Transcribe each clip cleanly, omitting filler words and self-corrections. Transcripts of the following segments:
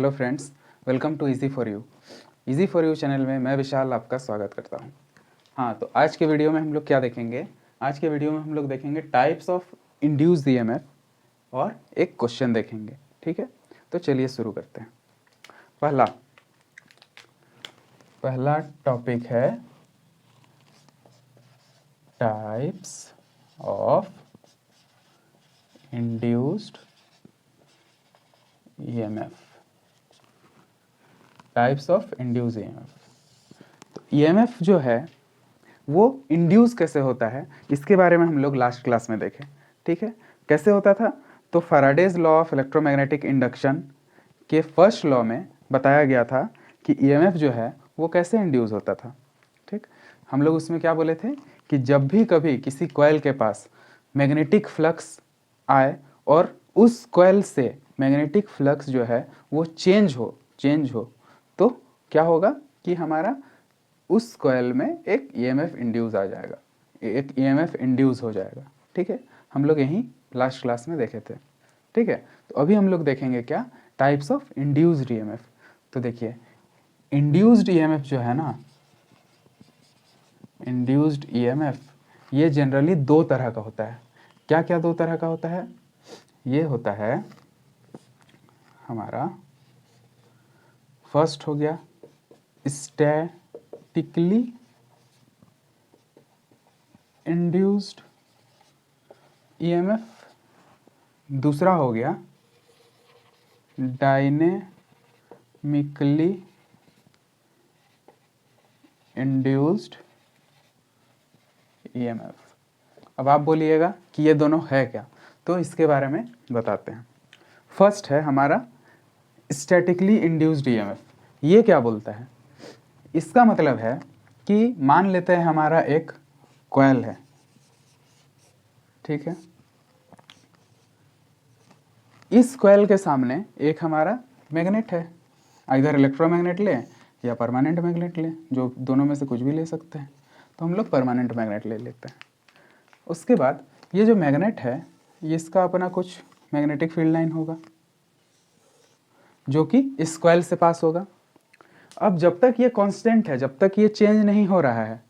Hello friends, welcome to easy for you. Easy for you channel में मैं विशाल आपका स्वागत करता हूँ। हाँ, तो आज के वीडियो में हम लोग क्या देखेंगे? आज के वीडियो में हम लोग देखेंगे टाइप्स ऑफ इंड्यूस्ड ईएमएफ और एक क्वेश्चन देखेंगे। ठीक है, तो चलिए शुरू करते हैं। पहला टॉपिक है types of induced EMF. Types of induced EMF. तो ईएमएफ जो है वो इंड्यूस कैसे होता है, इसके बारे में हम लोग लास्ट क्लास में देखें। ठीक है, कैसे होता था? तो Faraday's law of electromagnetic induction के फर्स्ट लॉ में बताया गया था कि ईएमएफ जो है वो कैसे इंड्यूस होता था। ठीक, हम लोग उसमें क्या बोले थे कि जब भी कभी किसी कॉइल के पास मैग्नेटिक फ्लक्स आए और उस कॉइल से मैग्नेटिक फ्लक्स जो है वो चेंज हो तो क्या होगा कि हमारा उस कॉइल में एक ईएमएफ इंड्यूस आ जाएगा, एक ईएमएफ इंड्यूस हो जाएगा। ठीक है, हम लोग यहीं लास्ट क्लास में देखे थे। ठीक है, तो अभी हम लोग देखेंगे क्या? Types of induced EMF. तो देखिए, इंड्यूस्ड ईएमएफ जो है ना, इंड्यूस्ड ईएमएफ ये जनरली दो तरह का होता है। क्या क्या दो तरह का होता है? ये होता है हमारा, फर्स्ट हो गया स्टैटिकली इंड्यूस्ड ईएमएफ, दूसरा हो गया डायनेमिकली इंड्यूस्ड ईएमएफ। अब आप बोलिएगा कि ये दोनों है क्या, तो इसके बारे में बताते हैं। फर्स्ट है हमारा स्टैटिकली इंड्यूस्ड ईएमएफ। ये क्या बोलता है? इसका मतलब है कि मान लेते हैं हमारा एक कॉइल है, ठीक है, इस कॉइल के सामने एक हमारा मैग्नेट है, इधर इलेक्ट्रोमैग्नेट ले या परमानेंट मैग्नेट ले, जो दोनों में से कुछ भी ले सकते हैं। तो हम लोग परमानेंट मैग्नेट ले लेते हैं। उसके बाद ये जो मैग्नेट है, इसका अपना कुछ मैग्नेटिक फील्ड लाइन होगा जो कि इस कॉइल से पास होगा। अब जब तक ये कांस्टेंट है, जब तक ये चेंज नहीं हो रहा है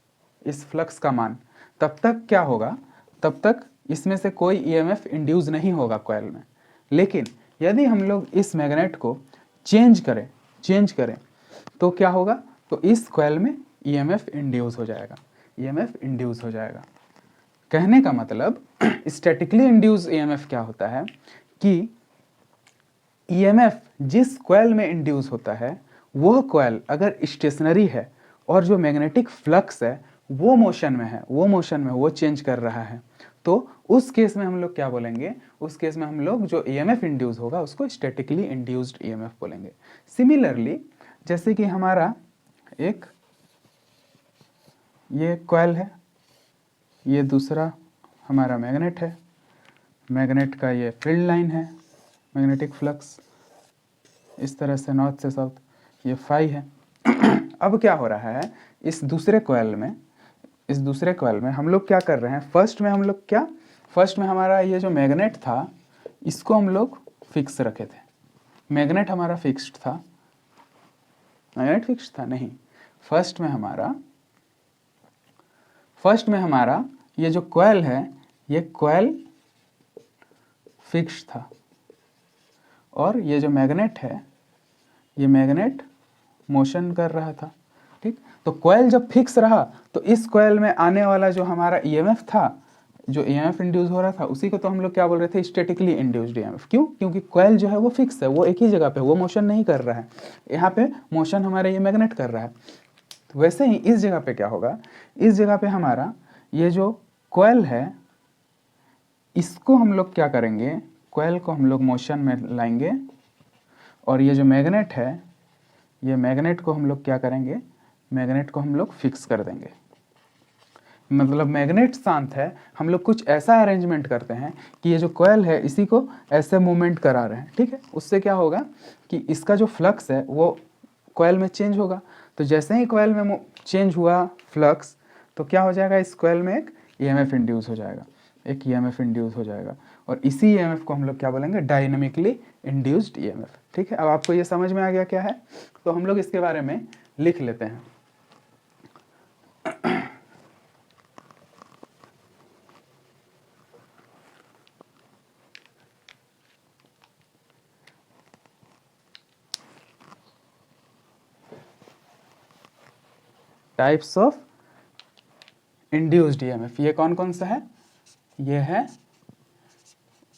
इस फ्लक्स का मान, तब तक क्या होगा? तब तक इसमें से कोई ईएमएफ इंड्यूस नहीं होगा कॉइल में। लेकिन यदि हम लोग इस मैग्नेट को चेंज करें तो क्या होगा? तो इस कॉइल में ईएमएफ इंड्यूस हो जाएगा, ईएमएफ इंड्यूस हो जाएगा। कहने का मतलब स्टैटिकली इंड्यूस ईएमएफ क्या होता है कि ईएमएफ जिस कॉइल में इंड्यूस होता है वह कॉइल अगर स्टेशनरी है और जो मैग्नेटिक फ्लक्स है वो मोशन में है, वो चेंज कर रहा है, तो उस केस में हम लोग क्या बोलेंगे? उस केस में हम लोग जो ईएमएफ इंड्यूस होगा उसको स्टैटिकली इंड्यूस्ड ईएमएफ बोलेंगे। सिमिलरली, जैसे कि हमारा एक ये कॉइल है, ये दूसरा हमारा मैग्नेट है, मैग्नेट का ये फील्ड लाइन है, मैग्नेटिक फ्लक्स इस तरह से नॉर्थ से साउथ, ये फाई है। अब क्या हो रहा है? इस दूसरे कॉइल में हम लोग क्या कर रहे हैं? फर्स्ट में हमारा ये जो मैग्नेट था इसको हम लोग फिक्स रखे थे। मैग्नेट हमारा फिक्स्ड था, मैग्नेट फिक्स्ड था नहीं। फर्स्ट में हमारा ये जो कॉइल है, ये कॉइल फिक्स्ड था और ये जो मैग्नेट है, ये मैग्नेट मोशन कर रहा था। ठीक, तो कॉइल जब फिक्स रहा तो इस कॉइल में आने वाला जो हमारा ईएमएफ था, जो ईएमएफ इंड्यूस हो रहा था, उसी को तो हम लोग क्या बोल रहे थे? Statically induced EMF. क्यों? क्योंकि कॉइल जो है वो फिक्स है, वो एक ही जगह पे, वो मोशन नहीं कर रहा है। यहाँ पे मोशन हमारा ये मैग्नेट कर रहा है। तो वैसे ही इस जगह पे क्या होगा? इस जगह पे हमारा ये जो कॉइल है इसको हम लोग क्या करेंगे? कॉइल को हम लोग मोशन में लाएंगे और ये जो मैग्नेट है, ये मैग्नेट को हम लोग क्या करेंगे? मैग्नेट को हम लोग फिक्स कर देंगे। मतलब मैग्नेट शांत है, हम लोग कुछ ऐसा अरेंजमेंट करते हैं कि ये जो कॉइल है इसी को ऐसे मूवमेंट करा रहे हैं। ठीक है, उससे क्या होगा कि इसका जो फ्लक्स है वो कॉइल में चेंज होगा। तो जैसे ही कॉइल में चेंज हुआ फ्लक्स, तो क्या हो जाएगा? इस कॉइल में एक ईएमएफ इंड्यूस हो जाएगा, एक ईएमएफ इंड्यूस हो जाएगा। और इसी ईएमएफ को हम लोग क्या बोलेंगे, डायनेमिकली इंड्यूस्ड ईएमएफ। ठीक है, अब आपको ये समझ में आ गया क्या है, तो हम लोग इसके बारे में लिख लेते हैं। टाइप्स ऑफ इंड्यूस्ड ईएमएफ, ये कौन कौन सा है, ये है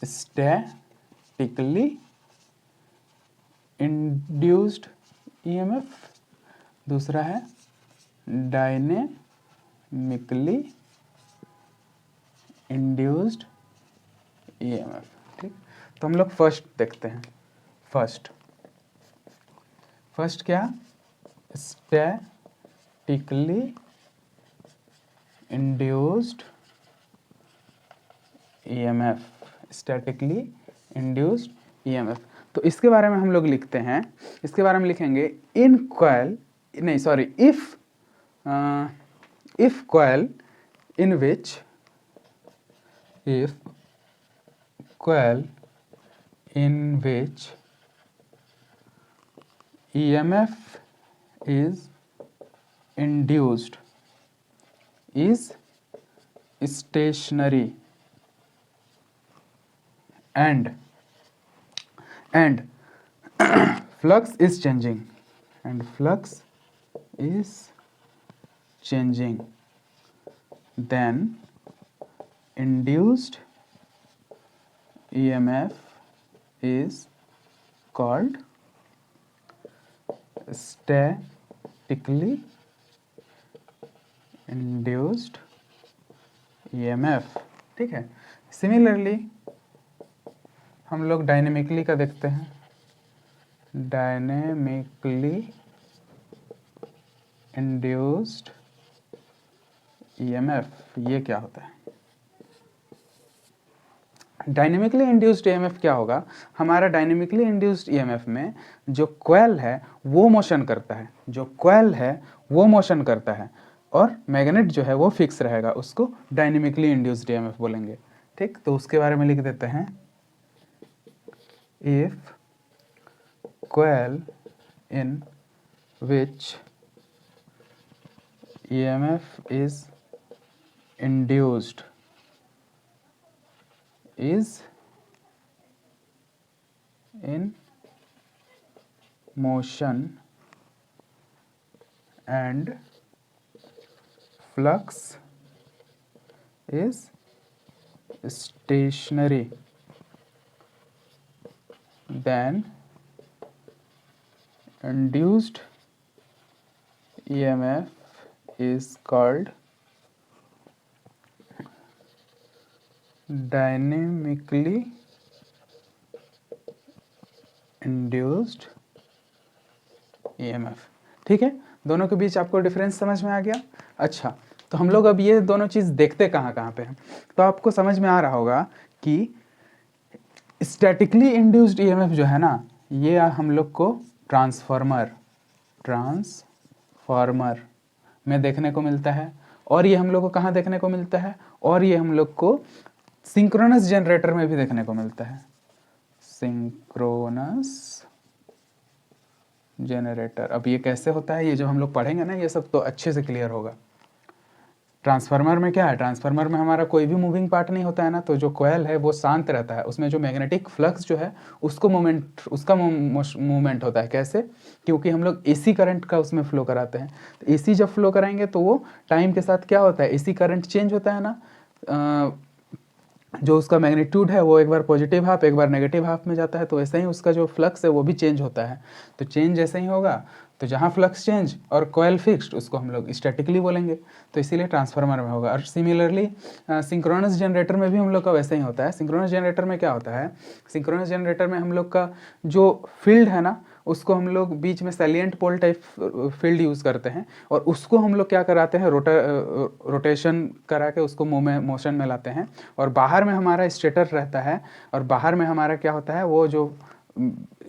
स्टैटिकली इंड्यूस्ड ईएमएफ, दूसरा है डायनेमिकली इंड्यूस्ड ईएमएफ। ठीक, तो हम लोग फर्स्ट देखते हैं। फर्स्ट क्या, statically induced EMF, statically induced EMF. तो इसके बारे में हम लोग लिखते हैं, इसके बारे में लिखेंगे इन कॉइल, नहीं sorry, if coil in which, if coil in which EMF is induced is stationary and flux is changing, then induced EMF is called statically induced EMF। ठीक है, सिमिलरली हम लोग डायनेमिकली का देखते हैं, डायनेमिकली इंड्यूस्ड ईएमएफ, ये क्या होता है। डायनेमिकली इंड्यूस्ड ईएमएफ क्या होगा, हमारा डायनेमिकली इंड्यूस्ड ईएमएफ में जो कॉइल है वो मोशन करता है, और मैग्नेट जो है वो फिक्स रहेगा, उसको डायनेमिकली इंड्यूस्ड ईएमएफ बोलेंगे। ठीक, तो उसके बारे में लिख देते हैं, if coil in which EMF is induced is in motion and flux is stationary, then induced EMF is called dynamically induced EMF. ठीक है, दोनों के बीच आपको डिफरेंस समझ में आ गया। अच्छा, तो हम लोग अब ये दोनों चीज़ देखते कहाँ पे हैं, तो आपको समझ में आ रहा होगा कि स्टैटिकली इंड्यूस्ड ईएमएफ जो है ना, ये हम लोग को ट्रांसफार्मर में देखने को मिलता है, और ये हम लोग को कहाँ देखने को मिलता है, और ये हम लोग को सिंक्रोनस जनरेटर में भी देखने को मिलता है, सिंक्रोनस जनरेटर। अब ये कैसे होता है, ये जो हम लोग पढ़ेंगे ना, ये सब तो अच्छे से क्लियर होगा। ट्रांसफार्मर में क्या है, ट्रांसफार्मर में हमारा कोई भी मूविंग पार्ट नहीं होता है ना, तो जो कॉइल है वो शांत रहता है, उसमें जो मैग्नेटिक फ्लक्स जो है उसका मूवमेंट होता है। कैसे, क्योंकि हम लोग एसी करंट का उसमें फ्लो कराते हैं, तो एसी जब फ्लो कराएंगे तो वो टाइम के साथ क्या होता है, एसी करंट चेंज होता है ना, जो उसका मैग्नीट्यूड है वो एक बार पॉजिटिव हाफ एक बार नेगेटिव हाफ में जाता है, तो वैसे ही उसका जो फ्लक्स है वो भी चेंज होता है। तो चेंज जैसे ही होगा, तो जहाँ फ्लक्स चेंज और कॉइल फिक्स्ड, उसको हम लोग स्टैटिकली बोलेंगे, तो इसीलिए ट्रांसफार्मर में होगा। और सिमिलरली सिंक्रोनस जनरेटर में भी हम लोग का वैसे ही होता है। सिंक्रोनस जनरेटर में क्या होता है, सिंक्रोनस जनरेटर में हम लोग का जो फील्ड है ना, उसको हम लोग बीच में सैलिएंट पोल टाइप फील्ड यूज़ करते हैं, और उसको हम लोग क्या कराते हैं, रोटेशन करा के उसको मोशन में लाते हैं, और बाहर में हमारा स्टेटर रहता है, और बाहर में हमारा क्या होता है, वो जो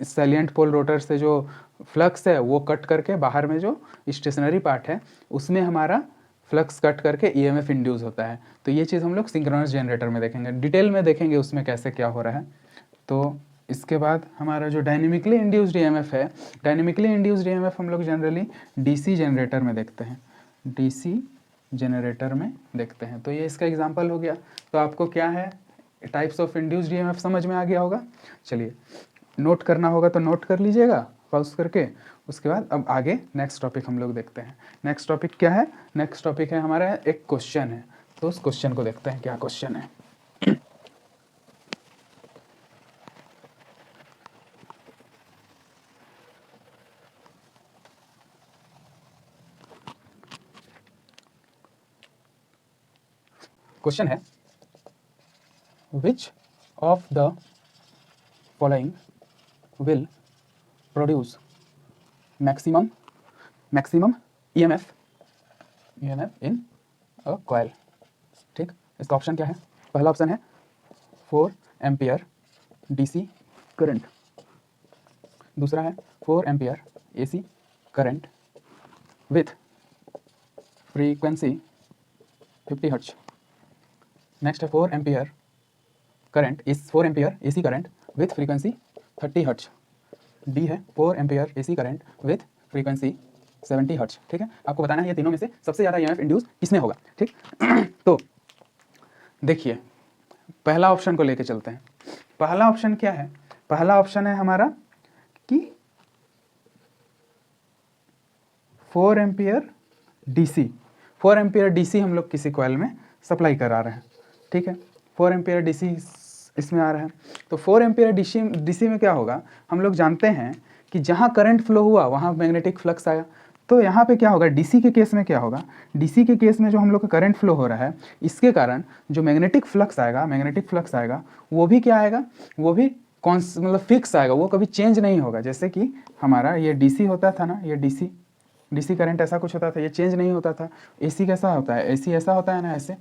सैलिएंट पोल रोटर से जो फ्लक्स है वो कट करके बाहर में जो स्टेशनरी पार्ट है उसमें हमारा फ्लक्स कट करके ईएमएफ इंड्यूस होता है। तो ये चीज़ हम लोग सिंक्रोनस जनरेटर में देखेंगे, डिटेल में देखेंगे उसमें कैसे क्या हो रहा है। तो इसके बाद हमारा जो डायनेमिकली इंड्यूस्ड ईएमएफ है, डायनेमिकली इंड्यूस्ड ईएमएफ हम लोग जनरली डीसी जनरेटर में देखते हैं, डीसी जनरेटर में देखते हैं। तो ये इसका एग्जांपल हो गया। तो आपको क्या है, टाइप्स ऑफ इंड्यूस्ड ईएमएफ समझ में आ गया होगा। चलिए नोट करना होगा तो नोट कर लीजिएगा पॉज करके। उसके बाद अब आगे नेक्स्ट टॉपिक हम लोग देखते हैं। नेक्स्ट टॉपिक क्या है, नेक्स्ट टॉपिक है हमारा एक क्वेश्चन है। तो उस क्वेश्चन को देखते हैं क्या क्वेश्चन है। क्वेश्चन है, which of the following will produce maximum EMF in a coil. ठीक, इसका ऑप्शन क्या है, पहला ऑप्शन है 4 एम्पियर डीसी करंट, दूसरा है 4 ampere AC current with frequency 50 hertz, next है 4 एम्पियर करंट इस 4 ampere AC current with frequency 30 hertz, D है 4 ampere AC current with frequency 70 hertz. ठीक है, आपको बताना है ये तीनों में से सबसे ज़्यादा ईएमएफ इंड्यूस किसमें होगा। ठीक तो देखिए पहला ऑप्शन को लेके चलते हैं। पहला ऑप्शन क्या है, पहला ऑप्शन है हमारा कि 4 एम्पियर डीसी, 4 एम्पियर डीसी हम लोग किसी कॉइल में सप्लाई करा रहे हैं। ठीक है, 4 एम्पियर डीसी इसमें आ रहा है। तो 4 एम्पियर डीसी में क्या होगा, हम लोग जानते हैं कि जहाँ करंट फ्लो हुआ वहाँ मैग्नेटिक फ्लक्स आया। तो यहाँ पे क्या होगा, डीसी के केस में क्या होगा, डीसी के केस में जो हम लोग का करंट फ्लो हो रहा है इसके कारण जो मैग्नेटिक फ्लक्स आएगा वो भी क्या आएगा, वो भी मतलब फिक्स आएगा, वो कभी चेंज नहीं होगा। जैसे कि हमारा ये डीसी होता था ना, ये डीसी करंट ऐसा कुछ होता था, ये चेंज नहीं होता था। एसी कैसा होता है, एसी ऐसा होता है ना, ऐसे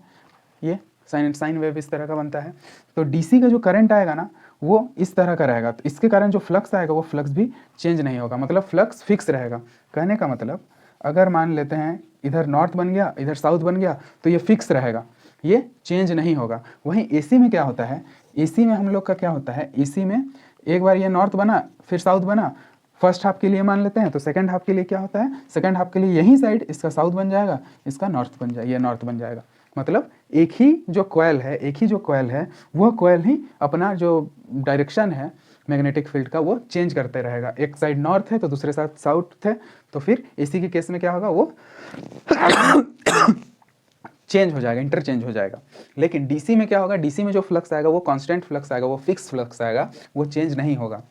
ये साइन वेव इस तरह का बनता है। तो डीसी का जो करंट आएगा ना वो इस तरह का रहेगा। तो इसके कारण जो फ्लक्स आएगा वो फ्लक्स भी चेंज नहीं होगा, मतलब फ्लक्स फिक्स रहेगा। कहने का मतलब अगर मान लेते हैं इधर नॉर्थ बन गया इधर साउथ बन गया तो ये फिक्स रहेगा, ये चेंज नहीं होगा। वहीं एसी में क्या होता है, एसी में हम लोग का क्या होता है, एसी में एक बार ये नॉर्थ बना फिर साउथ बना, फर्स्ट हाफ के लिए मान लेते हैं, तो सेकंड हाफ के लिए क्या होता है, सेकंड हाफ के लिए यही साइड इसका साउथ बन जाएगा, इसका नॉर्थ बन जाएगा, ये नॉर्थ बन जाएगा। मतलब एक ही जो कॉइल है वह कॉइल ही अपना जो डायरेक्शन है मैग्नेटिक फील्ड का वो चेंज करते रहेगा। एक साइड नॉर्थ है तो दूसरे साइड साउथ है, तो फिर एसी के केस में क्या होगा, वो चेंज हो जाएगा, इंटरचेंज हो जाएगा। लेकिन डीसी में क्या होगा, डीसी में जो फ्लक्स आएगा वो कांस्टेंट फ्लक्स आएगा, वो फिक्स फ्लक्स आएगा, वो चेंज नहीं होगा।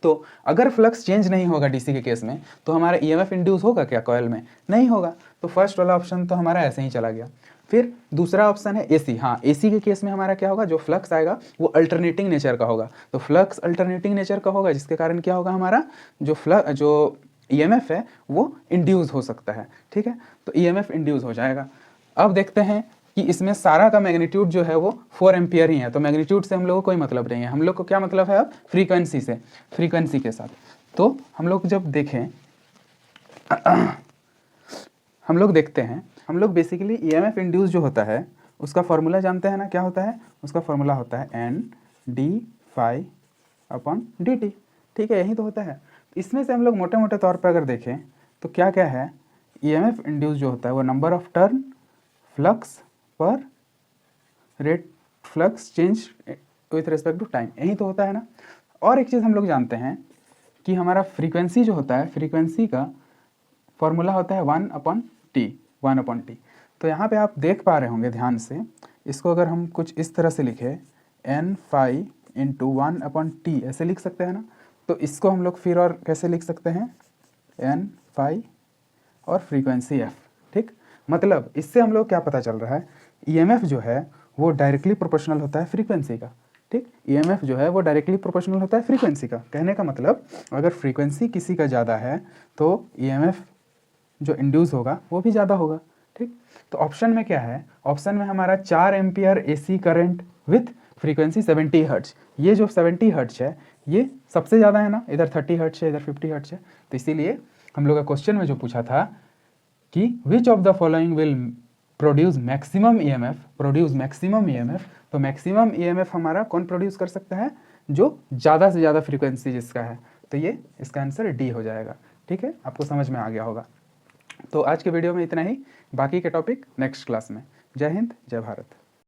तो अगर फ्लक्स चेंज नहीं होगा डीसी के केस में तो हमारा ईएमएफ इंड्यूस होगा क्या कॉइल में, नहीं होगा। तो फर्स्ट वाला ऑप्शन तो हमारा ऐसे ही चला गया। फिर दूसरा ऑप्शन है एसी। हाँ, एसी के केस में हमारा क्या होगा, जो फ्लक्स आएगा वो अल्टरनेटिंग नेचर का होगा। तो फ्लक्स अल्टरनेटिंग नेचर का होगा जिसके कारण क्या होगा, हमारा जो ईएमएफ है वो इंड्यूस हो सकता है। ठीक है, तो ईएमएफ इंड्यूस हो जाएगा। अब देखते हैं कि इसमें सारा का मैग्नीट्यूड जो है वो 4 एम्पियर ही है। तो मैग्नीट्यूड से हम लोग को कोई मतलब नहीं है, हम लोग को क्या मतलब है अब फ्रीक्वेंसी से, फ्रीक्वेंसी के साथ। तो हम लोग जब देखें हम लोग देखते हैं, हम लोग बेसिकली ईएमएफ इंड्यूस जो होता है उसका फॉर्मूला जानते हैं ना, क्या होता है, उसका फॉर्मूला होता है n d phi upon d t. ठीक है, यही तो होता है। इसमें से हम लोग मोटे मोटे तौर पर अगर देखें तो क्या क्या है, ईएमएफ इंड्यूस जो होता है वो नंबर ऑफ टर्न फ्लक्स पर rate flux change with respect to time, यही तो होता है ना। और एक चीज़ हम लोग जानते हैं कि हमारा फ्रीक्वेंसी जो होता है, फ्रीक्वेंसी का फॉर्मूला होता है 1/t। तो यहाँ पे आप देख पा रहे होंगे ध्यान से, इसको अगर हम कुछ इस तरह से लिखें n फाई इंटू 1/t ऐसे लिख सकते हैं ना। तो इसको हम लोग फिर और कैसे लिख सकते हैं, n फाई और फ्रीक्वेंसी f। ठीक, मतलब इससे हम लोग क्या पता चल रहा है, ईएमएफ जो है वो डायरेक्टली प्रोपोर्शनल होता है फ्रीक्वेंसी का। ठीक, ईएमएफ जो है वो डायरेक्टली प्रोपोर्शनल होता है फ्रीक्वेंसी का। कहने का मतलब अगर फ्रीक्वेंसी किसी का ज़्यादा है तो ईएमएफ जो इंड्यूस होगा वो भी ज़्यादा होगा। ठीक, तो ऑप्शन में क्या है, ऑप्शन में हमारा 4 ampere AC current with frequency 70 hertz, ये जो 70 हर्ट्ज है ये सबसे ज़्यादा है ना, इधर 30 हर्ट्ज है इधर 50 हर्ट्ज है। तो इसीलिए हम लोग का क्वेश्चन में जो पूछा था कि which of the following will produce maximum EMF, तो मैक्सिमम ईएमएफ हमारा कौन प्रोड्यूस कर सकता है, जो ज़्यादा से ज़्यादा फ्रीक्वेंसी जिसका है, तो ये इसका आंसर डी हो जाएगा। ठीक है, आपको समझ में आ गया होगा। तो आज के वीडियो में इतना ही, बाकी के टॉपिक नेक्स्ट क्लास में। जय हिंद, जय भारत।